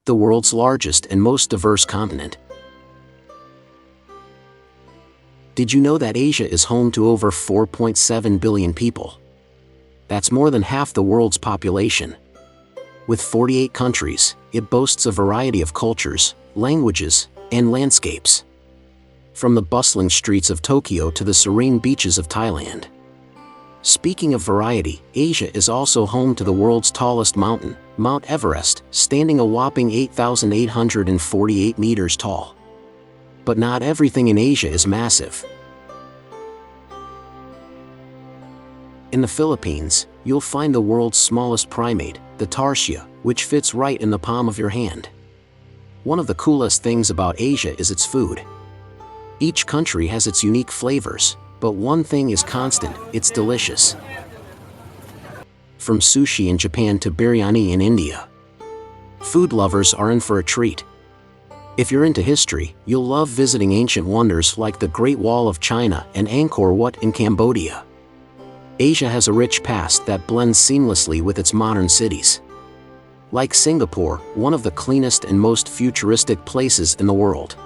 the world's largest and most diverse continent. Did you know that Asia is home to over 4.7 billion people? That's more than half the world's population. With 48 countries, it boasts a variety of cultures, languages, and landscapes. From the bustling streets of Tokyo to the serene beaches of Thailand. Speaking of variety, Asia is also home to the world's tallest mountain, Mount Everest, standing a whopping 8,848 meters tall. But not everything in Asia is massive. In the Philippines, you'll find the world's smallest primate, the tarsier, which fits right in the palm of your hand. One of the coolest things about Asia is its food. Each country has its unique flavors, but one thing is constant: it's delicious. From sushi in Japan to biryani in India, food lovers are in for a treat. If you're into history, you'll love visiting ancient wonders like the Great Wall of China and Angkor Wat in Cambodia. Asia has a rich past that blends seamlessly with its modern cities. Like Singapore, one of the cleanest and most futuristic places in the world.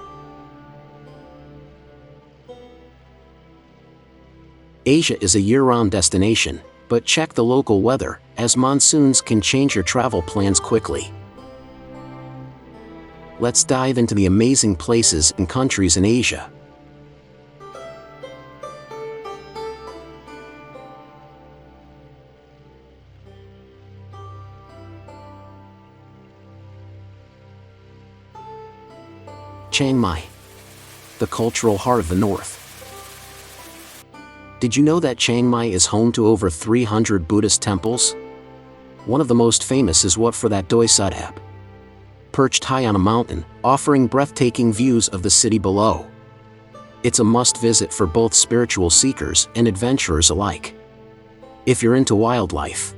Asia is a year-round destination, but check the local weather, as monsoons can change your travel plans quickly. Let's dive into the amazing places and countries in Asia. Chiang Mai, the cultural heart of the north. Did you know that Chiang Mai is home to over 300 Buddhist temples? One of the most famous is Wat for that Doi Sudhap, perched high on a mountain, offering breathtaking views of the city below. It's a must-visit for both spiritual seekers and adventurers alike. If you're into wildlife,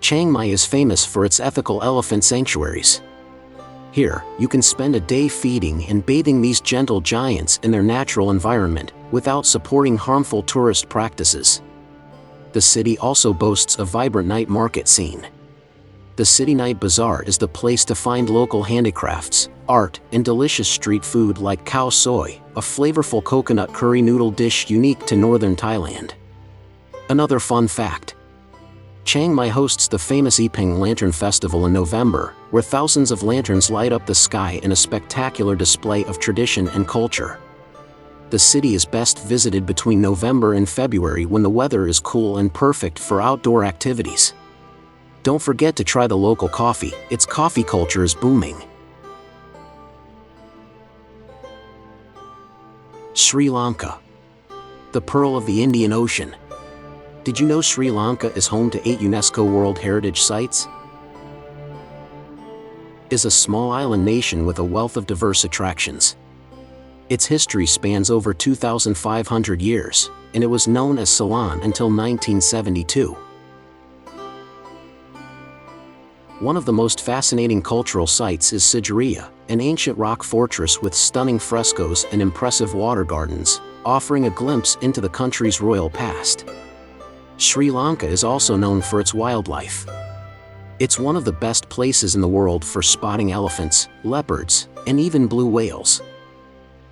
Chiang Mai is famous for its ethical elephant sanctuaries. Here, you can spend a day feeding and bathing these gentle giants in their natural environment, without supporting harmful tourist practices. The city also boasts a vibrant night market scene. The City Night Bazaar is the place to find local handicrafts, art, and delicious street food like khao soi, a flavorful coconut curry noodle dish unique to northern Thailand. Another fun fact: Chiang Mai hosts the famous Iping Lantern Festival in November, where thousands of lanterns light up the sky in a spectacular display of tradition and culture. The city is best visited between November and February when the weather is cool and perfect for outdoor activities. Don't forget to try the local coffee; its coffee culture is booming. Sri Lanka, the pearl of the Indian Ocean. Did you know Sri Lanka is home to 8 UNESCO World Heritage Sites? Is a small island nation with a wealth of diverse attractions. Its history spans over 2,500 years, and it was known as Ceylon until 1972. One of the most fascinating cultural sites is Sigiriya, an ancient rock fortress with stunning frescoes and impressive water gardens, offering a glimpse into the country's royal past. Sri Lanka is also known for its wildlife. It's one of the best places in the world for spotting elephants, leopards, and even blue whales.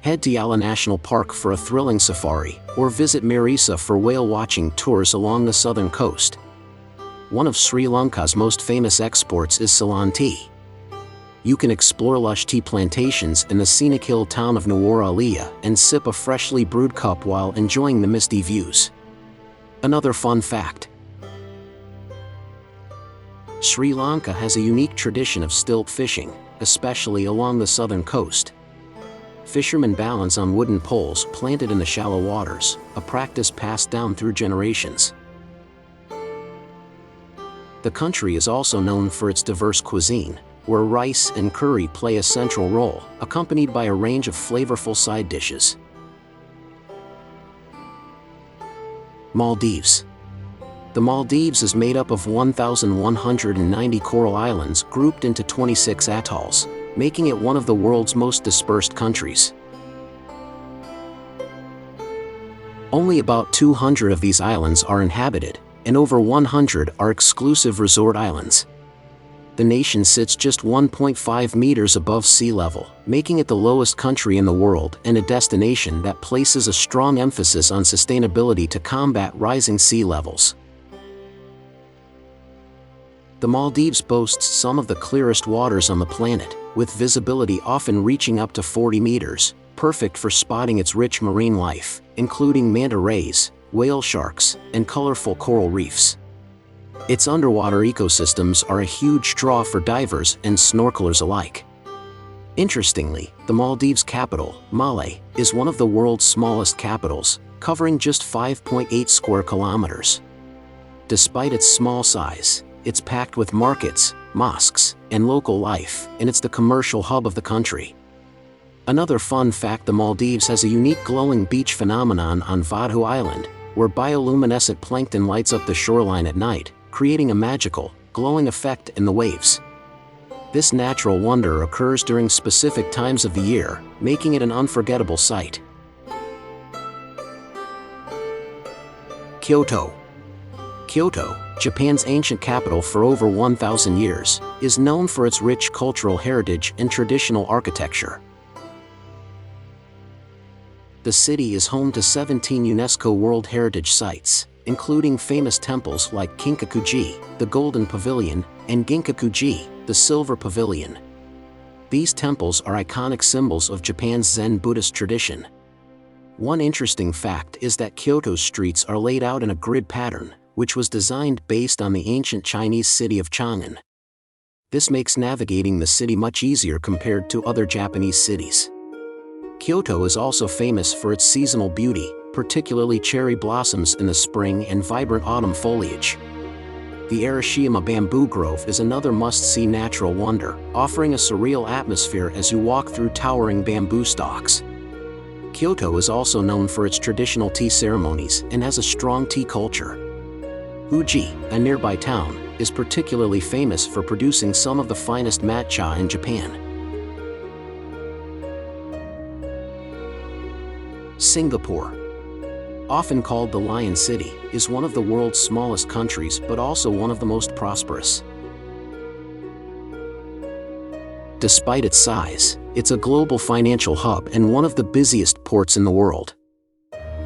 Head to Yala National Park for a thrilling safari, or visit Mirisa for whale-watching tours along the southern coast. One of Sri Lanka's most famous exports is Ceylon tea. You can explore lush tea plantations in the scenic hill town of Nuwara Eliya and sip a freshly brewed cup while enjoying the misty views. Another fun fact: Sri Lanka has a unique tradition of stilt fishing, especially along the southern coast. Fishermen balance on wooden poles planted in the shallow waters, a practice passed down through generations. The country is also known for its diverse cuisine, where rice and curry play a central role, accompanied by a range of flavorful side dishes. Maldives. The Maldives is made up of 1,190 coral islands grouped into 26 atolls, making it one of the world's most dispersed countries. Only about 200 of these islands are inhabited, and over 100 are exclusive resort islands. The nation sits just 1.5 meters above sea level, making it the lowest country in the world and a destination that places a strong emphasis on sustainability to combat rising sea levels. The Maldives boasts some of the clearest waters on the planet, with visibility often reaching up to 40 meters, perfect for spotting its rich marine life, including manta rays, whale sharks, and colorful coral reefs. Its underwater ecosystems are a huge draw for divers and snorkelers alike. Interestingly, the Maldives' capital, Male, is one of the world's smallest capitals, covering just 5.8 square kilometers. Despite its small size, it's packed with markets, mosques, and local life, and it's the commercial hub of the country. Another fun fact: the Maldives has a unique glowing beach phenomenon on Vadhu Island, where bioluminescent plankton lights up the shoreline at night, creating a magical, glowing effect in the waves. This natural wonder occurs during specific times of the year, making it an unforgettable sight. Kyoto. Kyoto, Japan's ancient capital for over 1,000 years, is known for its rich cultural heritage and traditional architecture. The city is home to 17 UNESCO World Heritage Sites, including famous temples like Kinkakuji, the Golden Pavilion, and Ginkakuji, the Silver Pavilion. These temples are iconic symbols of Japan's Zen Buddhist tradition. One interesting fact is that Kyoto's streets are laid out in a grid pattern, which was designed based on the ancient Chinese city of Chang'an. This makes navigating the city much easier compared to other Japanese cities. Kyoto is also famous for its seasonal beauty, particularly cherry blossoms in the spring and vibrant autumn foliage. The Arashiyama Bamboo Grove is another must-see natural wonder, offering a surreal atmosphere as you walk through towering bamboo stalks. Kyoto is also known for its traditional tea ceremonies and has a strong tea culture. Fuji, a nearby town, is particularly famous for producing some of the finest matcha in Japan. Singapore. Often called the Lion City, is one of the world's smallest countries but also one of the most prosperous. Despite its size, it's a global financial hub and one of the busiest ports in the world.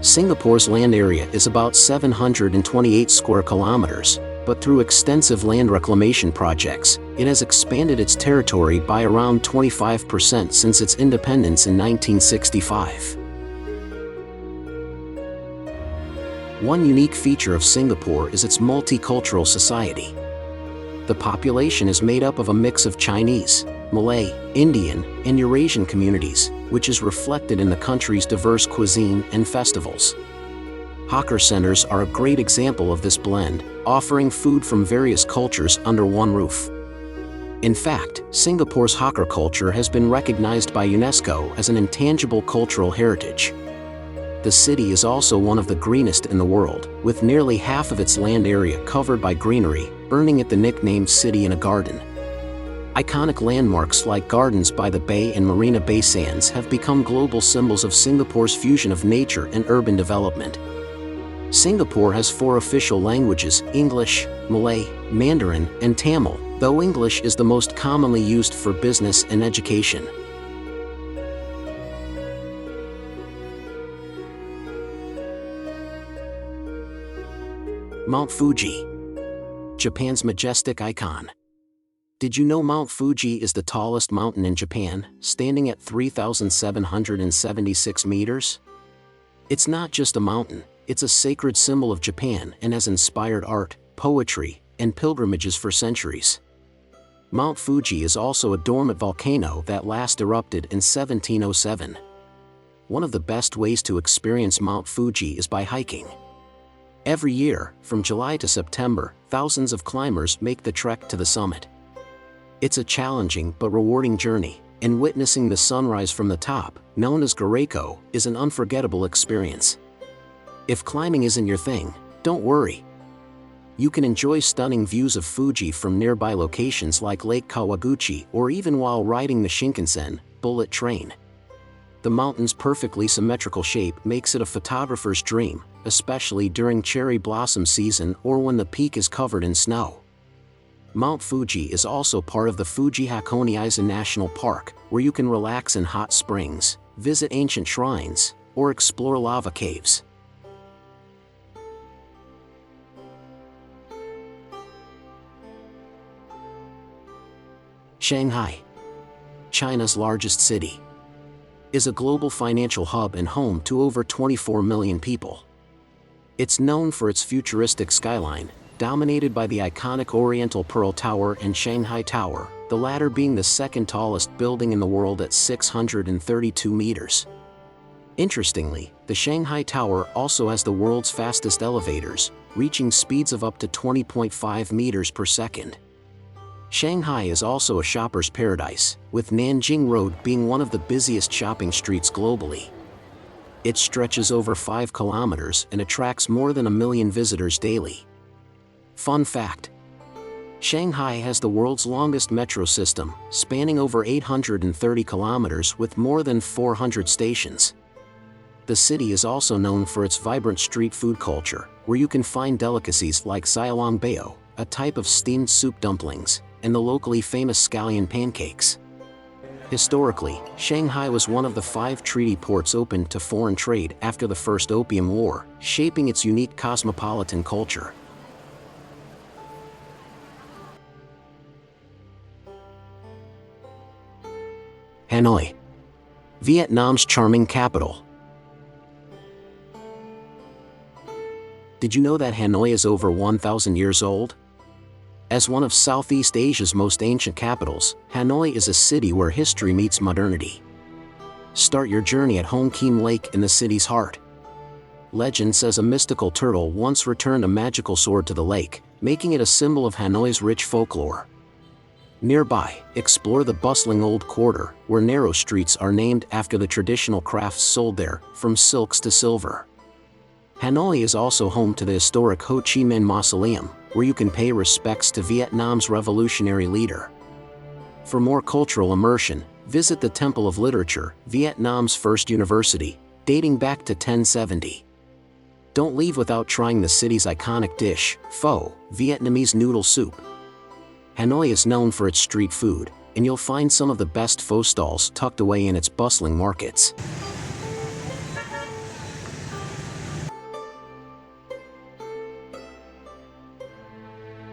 Singapore's land area is about 728 square kilometers, but through extensive land reclamation projects, it has expanded its territory by around 25% since its independence in 1965. One unique feature of Singapore is its multicultural society. The population is made up of a mix of Chinese, Malay, Indian, and Eurasian communities, which is reflected in the country's diverse cuisine and festivals. Hawker centers are a great example of this blend, offering food from various cultures under one roof. In fact, Singapore's hawker culture has been recognized by UNESCO as an intangible cultural heritage. The city is also one of the greenest in the world, with nearly half of its land area covered by greenery, earning it the nickname City in a Garden. Iconic landmarks like Gardens by the Bay and Marina Bay Sands have become global symbols of Singapore's fusion of nature and urban development. Singapore has 4 official languages: English, Malay, Mandarin, and Tamil, though English is the most commonly used for business and education. Mount Fuji. Japan's majestic icon. Did you know Mount Fuji is the tallest mountain in Japan, standing at 3,776 meters? It's not just a mountain, it's a sacred symbol of Japan and has inspired art, poetry, and pilgrimages for centuries. Mount Fuji is also a dormant volcano that last erupted in 1707. One of the best ways to experience Mount Fuji is by hiking. Every year, from July to September, thousands of climbers make the trek to the summit. It's a challenging but rewarding journey, and witnessing the sunrise from the top, known as Goreiko, is an unforgettable experience. If climbing isn't your thing, don't worry. You can enjoy stunning views of Fuji from nearby locations like Lake Kawaguchi or even while riding the Shinkansen, bullet train. The mountain's perfectly symmetrical shape makes it a photographer's dream, especially during cherry blossom season or when the peak is covered in snow. Mount Fuji is also part of the Fuji Hakone-Eisen National Park, where you can relax in hot springs, visit ancient shrines, or explore lava caves. Shanghai, China's largest city, is a global financial hub and home to over 24 million people. It's known for its futuristic skyline, dominated by the iconic Oriental Pearl Tower and Shanghai Tower, the latter being the second tallest building in the world at 632 meters. Interestingly, the Shanghai Tower also has the world's fastest elevators, reaching speeds of up to 20.5 meters per second. Shanghai is also a shopper's paradise, with Nanjing Road being one of the busiest shopping streets globally. It stretches over 5 kilometers and attracts more than 1 million visitors daily. Fun fact: Shanghai has the world's longest metro system, spanning over 830 kilometers with more than 400 stations. The city is also known for its vibrant street food culture, where you can find delicacies like xiaolongbao, a type of steamed soup dumplings, and the locally famous scallion pancakes. Historically, Shanghai was one of the 5 treaty ports opened to foreign trade after the First Opium War, shaping its unique cosmopolitan culture. Hanoi, Vietnam's charming capital. Did you know that Hanoi is over 1,000 years old? As one of Southeast Asia's most ancient capitals, Hanoi is a city where history meets modernity. Start your journey at Hon Kim Lake in the city's heart. Legend says a mystical turtle once returned a magical sword to the lake, making it a symbol of Hanoi's rich folklore. Nearby, explore the bustling Old Quarter, where narrow streets are named after the traditional crafts sold there, from silks to silver. Hanoi is also home to the historic Ho Chi Minh Mausoleum, where you can pay respects to Vietnam's revolutionary leader. For more cultural immersion, visit the Temple of Literature, Vietnam's first university, dating back to 1070. Don't leave without trying the city's iconic dish, pho, Vietnamese noodle soup. Hanoi is known for its street food, and you'll find some of the best pho stalls tucked away in its bustling markets.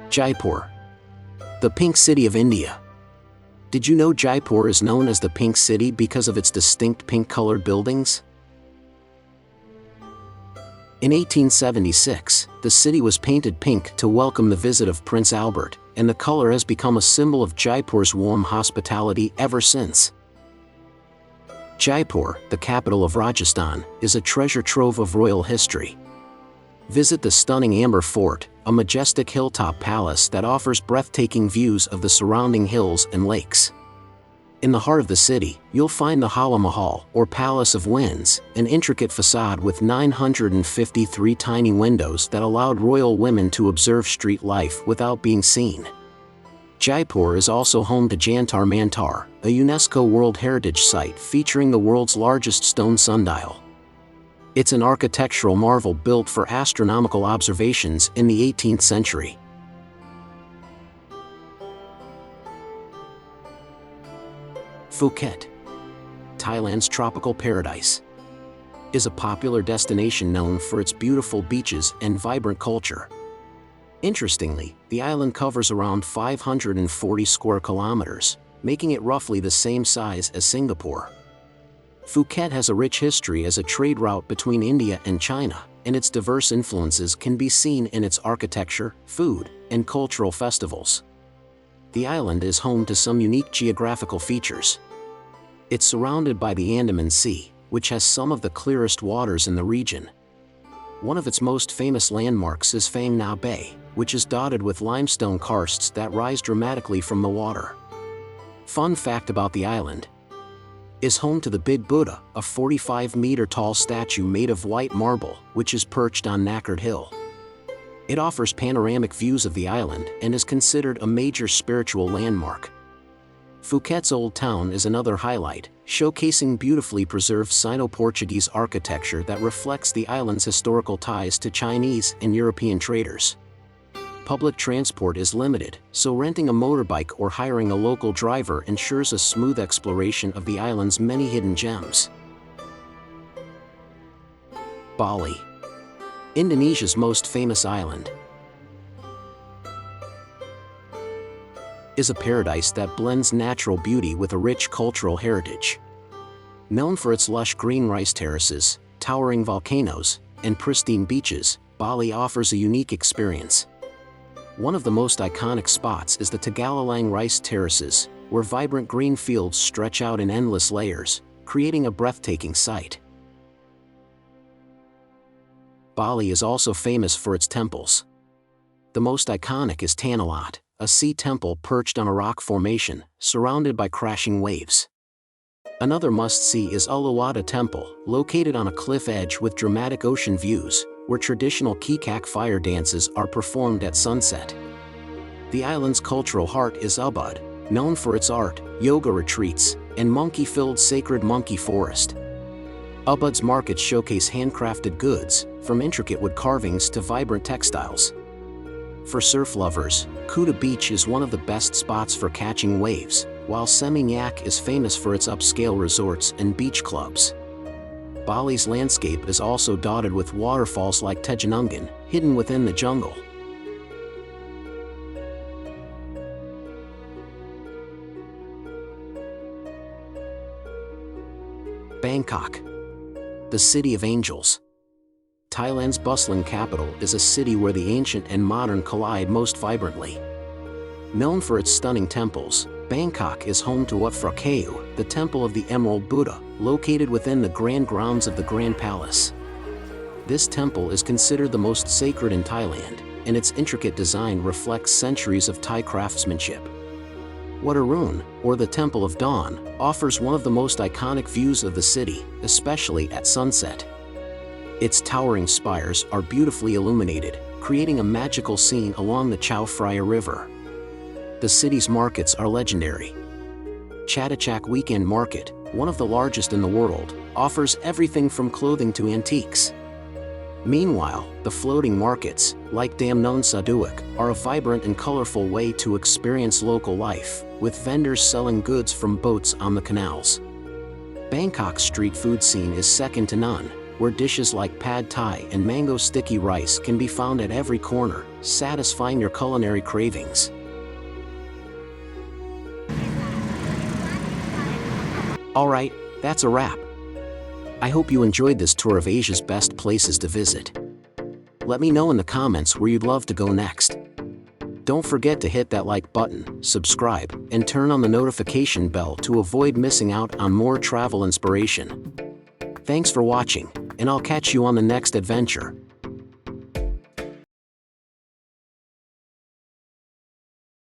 Jaipur, the Pink City of India. Did you know Jaipur is known as the Pink City because of its distinct pink-colored buildings? In 1876, the city was painted pink to welcome the visit of Prince Albert, and the color has become a symbol of Jaipur's warm hospitality ever since. Jaipur, the capital of Rajasthan, is a treasure trove of royal history. Visit the stunning Amber Fort, a majestic hilltop palace that offers breathtaking views of the surrounding hills and lakes. In the heart of the city, you'll find the Hala Mahal, or Palace of Winds, an intricate facade with 953 tiny windows that allowed royal women to observe street life without being seen. Jaipur is also home to Jantar Mantar, a UNESCO World Heritage Site featuring the world's largest stone sundial. It's an architectural marvel built for astronomical observations in the 18th century. Phuket, Thailand's tropical paradise, is a popular destination known for its beautiful beaches and vibrant culture. Interestingly, the island covers around 540 square kilometers, making it roughly the same size as Singapore. Phuket has a rich history as a trade route between India and China, and its diverse influences can be seen in its architecture, food, and cultural festivals. The island is home to some unique geographical features. It's surrounded by the Andaman Sea, which has some of the clearest waters in the region. One of its most famous landmarks is Phang Nga Bay, which is dotted with limestone karsts that rise dramatically from the water. Fun fact about the island: is home to the Big Buddha, a 45-meter-tall statue made of white marble, which is perched on Nakard Hill. It offers panoramic views of the island and is considered a major spiritual landmark. Phuket's Old Town is another highlight, showcasing beautifully preserved Sino-Portuguese architecture that reflects the island's historical ties to Chinese and European traders. public transport is limited, so renting a motorbike or hiring a local driver ensures a smooth exploration of the island's many hidden gems. Bali, Indonesia's most famous island, is a paradise that blends natural beauty with a rich cultural heritage. Known for its lush green rice terraces, towering volcanoes, and pristine beaches, Bali offers a unique experience. One of the most iconic spots is the Tagalalang rice terraces, where vibrant green fields stretch out in endless layers, creating a breathtaking sight. Bali is also famous for its temples. The most iconic is Tanah, a sea temple perched on a rock formation, surrounded by crashing waves. Another must-see is Uluwatu Temple, located on a cliff edge with dramatic ocean views, where traditional kikak fire dances are performed at sunset. The island's cultural heart is Ubud, known for its art, yoga retreats, and monkey-filled sacred monkey forest. Ubud's markets showcase handcrafted goods, from intricate wood carvings to vibrant textiles. For surf lovers, Kuta Beach is one of the best spots for catching waves, while Seminyak is famous for its upscale resorts and beach clubs. Bali's landscape is also dotted with waterfalls like Tejanungan, hidden within the jungle. Bangkok, the City of Angels. Thailand's bustling capital is a city where the ancient and modern collide most vibrantly. Known for its stunning temples, Bangkok is home to Wat Phra Kaew, the Temple of the Emerald Buddha, located within the grand grounds of the Grand Palace. This temple is considered the most sacred in Thailand, and its intricate design reflects centuries of Thai craftsmanship. Wat Arun, or the Temple of Dawn, offers one of the most iconic views of the city, especially at sunset. Its towering spires are beautifully illuminated, creating a magical scene along the Chao Phraya River. The city's markets are legendary. Chatuchak Weekend Market, one of the largest in the world, offers everything from clothing to antiques. Meanwhile, the floating markets, like Dam Non Saduak, are a vibrant and colorful way to experience local life, with vendors selling goods from boats on the canals. Bangkok's street food scene is second to none, where dishes like pad thai and mango sticky rice can be found at every corner, satisfying your culinary cravings. Alright, that's a wrap. I hope you enjoyed this tour of Asia's best places to visit. Let me know in the comments where you'd love to go next. Don't forget to hit that like button, subscribe, and turn on the notification bell to avoid missing out on more travel inspiration. Thanks for watching, and I'll catch you on the next adventure.